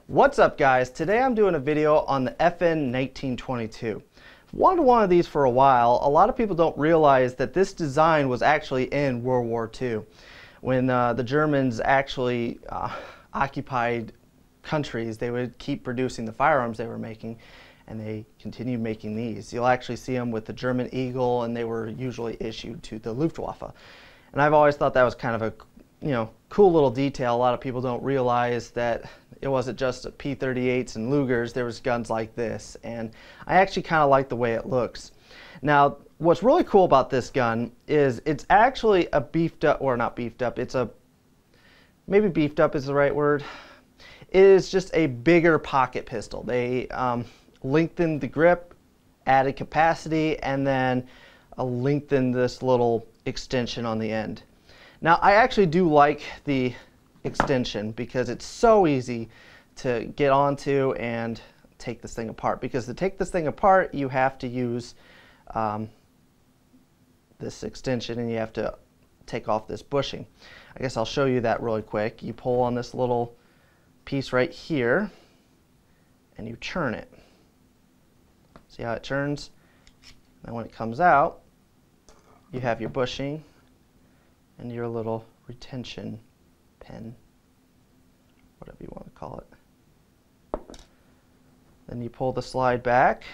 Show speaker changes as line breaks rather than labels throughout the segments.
What's up, guys? Today I'm doing a video on the FN 1922. I've wanted one of these for a while. A lot of people don't realize that this design was actually in World War II when the Germans actually occupied countries. They would keep producing the firearms they were making, and they continued making these. You'll actually see them with the German Eagle, and they were usually issued to the Luftwaffe. And I've always thought that was kind of a cool little detail. A lot of people don't realize that it wasn't just P-38s and Lugers. There was guns like this, and I actually kind of like the way it looks. Now, what's really cool about this gun is it's actually a beefed up, or not beefed up, maybe beefed up is the right word. It is just a bigger pocket pistol. They lengthened the grip, added capacity, and then lengthened this little extension on the end. Now, I actually do like the extension because it's so easy to get onto and take this thing apart. Because to take this thing apart, you have to use this extension, and you have to take off this bushing. I guess I'll show you that really quick. You pull on this little piece right here, and you churn it. See how it churns? And when it comes out, you have your bushing and your little retention pin, whatever you want to call it. Then you pull the slide back,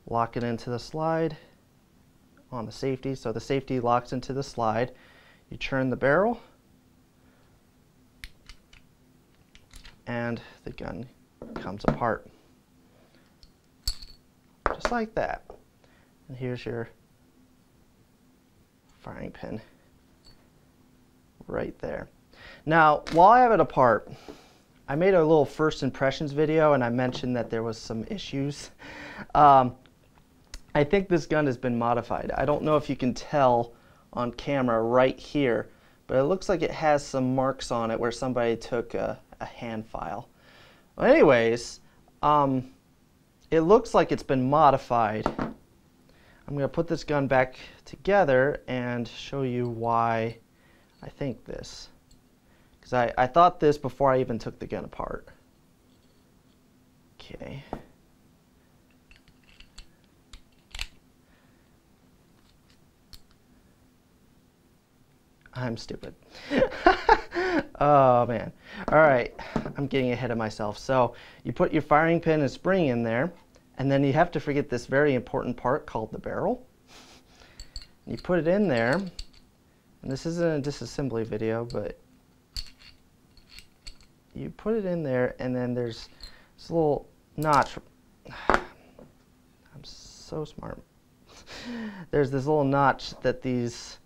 lock it into the slide on the safety. So the safety locks into the slide. You turn the barrel, and the gun comes apart. Just like that. And here's your firing pin right there. Now, while I have it apart, I made a little first impressions video, and I mentioned that there was some issues. I think this gun has been modified. I don't know if you can tell on camera right here, but it looks like it has some marks on it where somebody took a hand file. Well, anyways, it looks like it's been modified. I'm going to put this gun back together and show you why I think this. Because I thought this before I even took the gun apart. Okay. I'm stupid. Oh man. Alright, I'm getting ahead of myself. So you put your firing pin and spring in there, and then you have to forget this very important part called the barrel. You put it in there, and this isn't a disassembly video, but you put it in there, and then there's this little notch. I'm so smart. There's this little notch that these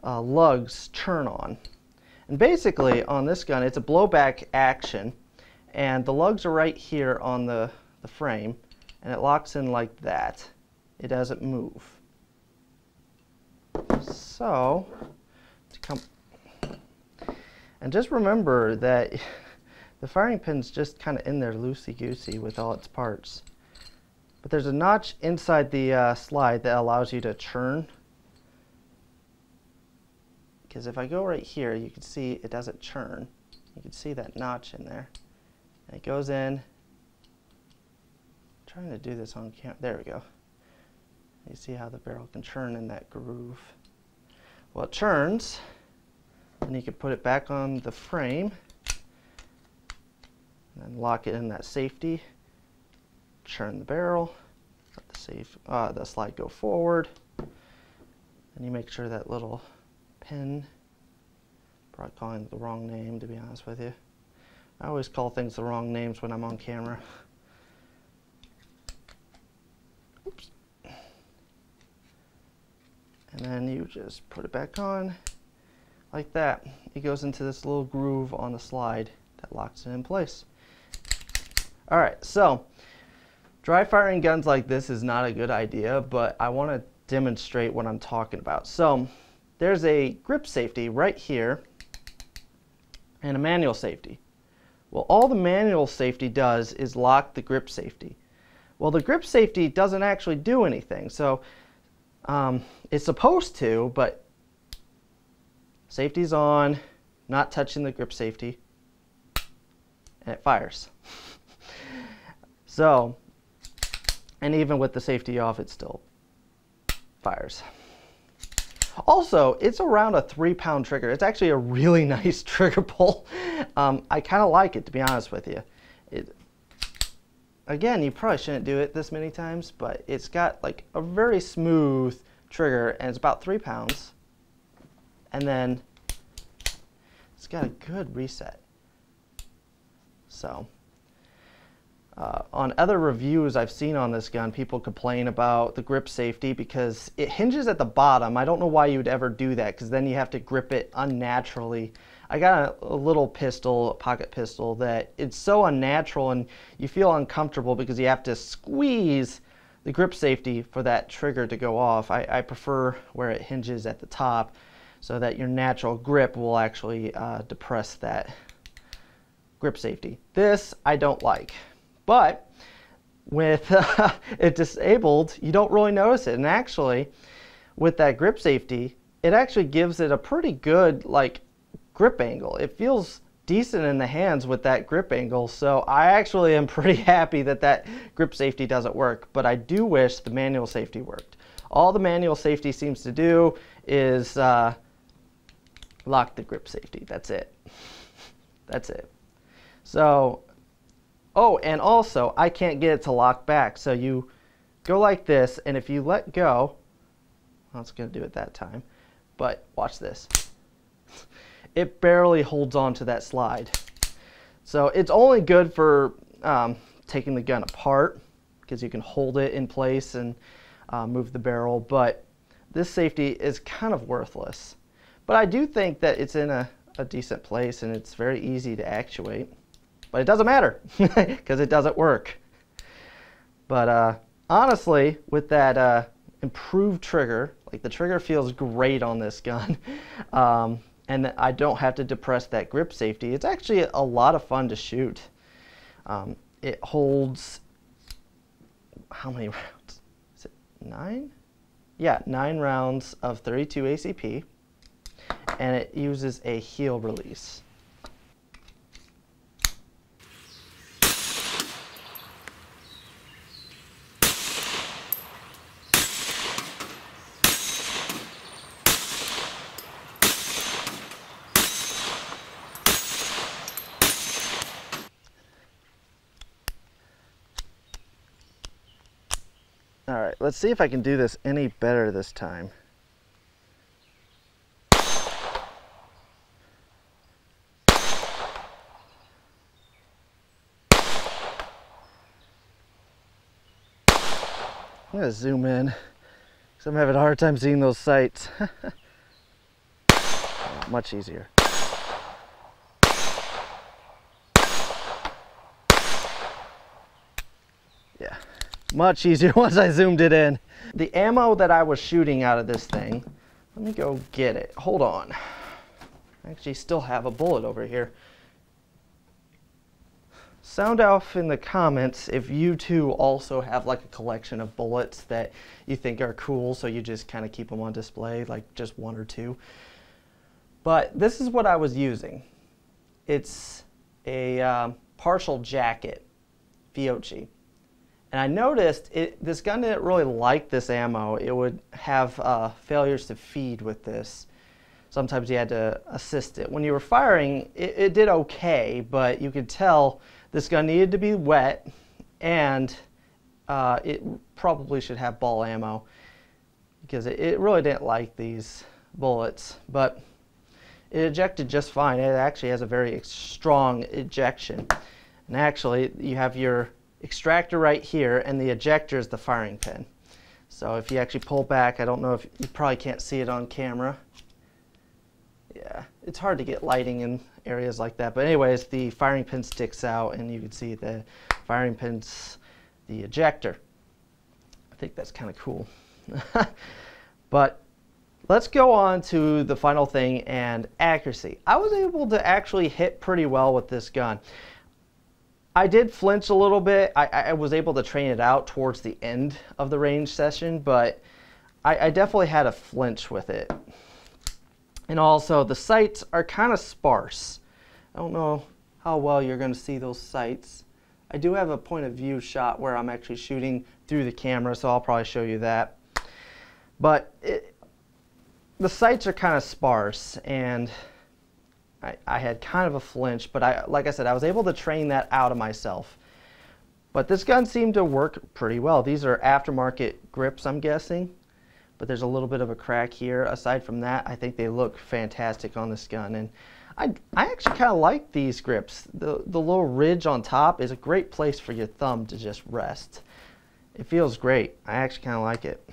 lugs turn on. And basically, on this gun, it's a blowback action, and the lugs are right here on the frame, and it locks in like that. It doesn't move. So, and just remember that the firing pin's just kind of in there loosey-goosey with all its parts. But there's a notch inside the slide that allows you to churn. Because if I go right here, you can see it doesn't churn. You can see that notch in there. And it goes in. I'm trying to do this on camera. There we go. You see how the barrel can churn in that groove. Well, it churns, and you can put it back on the frame, and then lock it in that safety. Churn the barrel, let the slide go forward, and you make sure that little pin, probably calling it the wrong name, to be honest with you. I always call things the wrong names when I'm on camera. Oops. And then you just put it back on like that. It goes into this little groove on the slide that locks it in place. Alright, so dry firing guns like this is not a good idea, but I want to demonstrate what I'm talking about. So there's a grip safety right here and a manual safety. Well, all the manual safety does is lock the grip safety. Well, the grip safety doesn't actually do anything. So it's supposed to, but safety's on, not touching the grip safety. and it fires. So, and even with the safety off, it still fires. Also, it's around a 3-pound trigger. It's actually a really nice trigger pull. I kind of like it, to be honest with you. Again, you probably shouldn't do it this many times, but it's got like a very smooth trigger, and it's about 3 pounds. And then it's got a good reset. So, on other reviews I've seen on this gun, people complain about the grip safety because it hinges at the bottom. I don't know why you would ever do that, because then you have to grip it unnaturally. I got a little pistol, a pocket pistol, that it's so unnatural and you feel uncomfortable because you have to squeeze the grip safety for that trigger to go off. I prefer where it hinges at the top so that your natural grip will actually depress that grip safety. This I don't like. But with it disabled, you don't really notice it. And actually, with that grip safety, it actually gives it a pretty good grip angle. It feels decent in the hands with that grip angle. So I actually am pretty happy that that grip safety doesn't work. But I do wish the manual safety worked. All the manual safety seems to do is lock the grip safety. That's it. That's it. So, oh, and also, I can't get it to lock back. So you go like this, and if you let go, I was going to do it that time, but watch this. It barely holds on to that slide. So it's only good for taking the gun apart, because you can hold it in place and move the barrel, but this safety is kind of worthless. But I do think that it's in a decent place, and it's very easy to actuate. But it doesn't matter because it doesn't work. But honestly, with that improved trigger, the trigger feels great on this gun, and I don't have to depress that grip safety. It's actually a lot of fun to shoot. It holds, how many rounds? Is it 9? Yeah, 9 rounds of 32 ACP, and it uses a heel release. All right, let's see if I can do this any better this time. I'm gonna zoom in because I'm having a hard time seeing those sights. Much easier. Yeah, much easier once I zoomed it in. The ammo that I was shooting out of this thing, let me go get it. Hold on. I actually still have a bullet over here. Sound off in the comments if you too also have a collection of bullets that you think are cool, so you just kind of keep them on display, just 1 or 2. But this is what I was using. It's a partial jacket, Fiocchi. And I noticed this gun didn't really like this ammo. It would have failures to feed with this. Sometimes you had to assist it. When you were firing, it did okay, but you could tell this gun needed to be wet, and it probably should have ball ammo because it really didn't like these bullets. But it ejected just fine. It actually has a very strong ejection. And actually, you have your extractor right here, and the ejector is the firing pin. So if you actually pull back, I don't know if you probably can't see it on camera. Yeah, it's hard to get lighting in areas like that. But anyways, the firing pin sticks out, and you can see the firing pin's the ejector. I think that's kind of cool. But let's go on to the final thing, and accuracy. I was able to actually hit pretty well with this gun. I did flinch a little bit. I was able to train it out towards the end of the range session, but I definitely had a flinch with it. And also, the sights are kind of sparse. I don't know how well you're going to see those sights. I do have a point of view shot where I'm actually shooting through the camera, so I'll probably show you that. But the sights are kind of sparse, and I had kind of a flinch, but like I said, I was able to train that out of myself. But this gun seemed to work pretty well. These are aftermarket grips, I'm guessing, but there's a little bit of a crack here. Aside from that, I think they look fantastic on this gun, and I actually kind of like these grips. The little ridge on top is a great place for your thumb to just rest. It feels great. I actually kind of like it.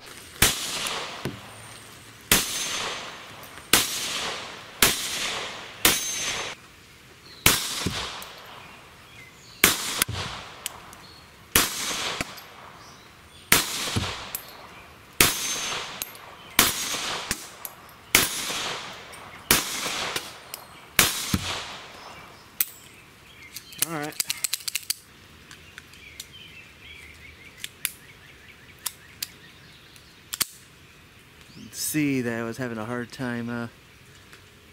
All right. You can see that I was having a hard time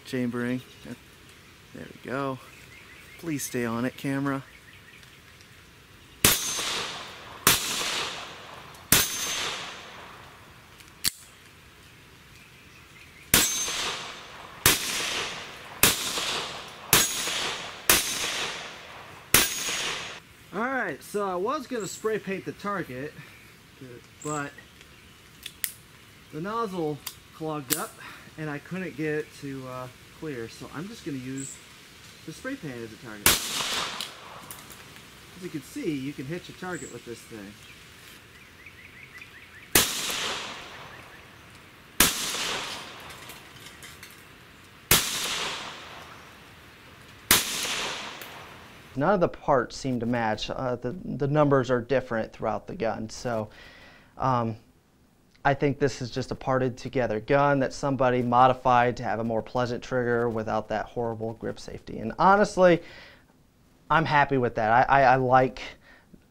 chambering. There we go. Please stay on it, camera. Alright, so I was going to spray paint the target, but the nozzle clogged up and I couldn't get it to clear, so I'm just going to use the spray paint as a target. As you can see, you can hit your target with this thing.
None of the parts seem to match. The numbers are different throughout the gun, so I think this is just a parted together gun that somebody modified to have a more pleasant trigger without that horrible grip safety. And honestly, I'm happy with that. I like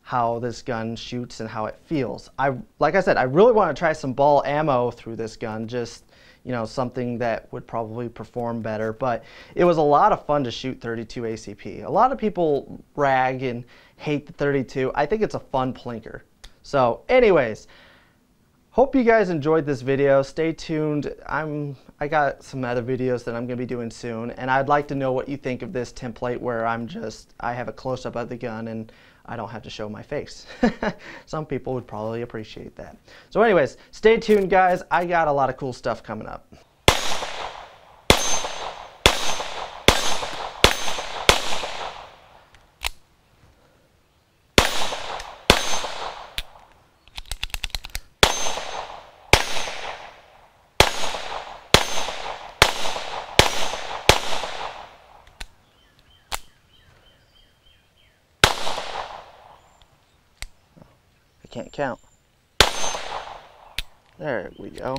how this gun shoots and how it feels. Like I said, I really want to try some ball ammo through this gun, just something that would probably perform better. But it was a lot of fun to shoot 32 ACP. A lot of people rag and hate the 32. I think it's a fun plinker. So anyways, hope you guys enjoyed this video. Stay tuned. I got some other videos that I'm going to be doing soon, and I'd like to know what you think of this template where I have a close-up of the gun and I don't have to show my face. Some people would probably appreciate that. So anyways, stay tuned, guys. I got a lot of cool stuff coming up. I can't count. There we go.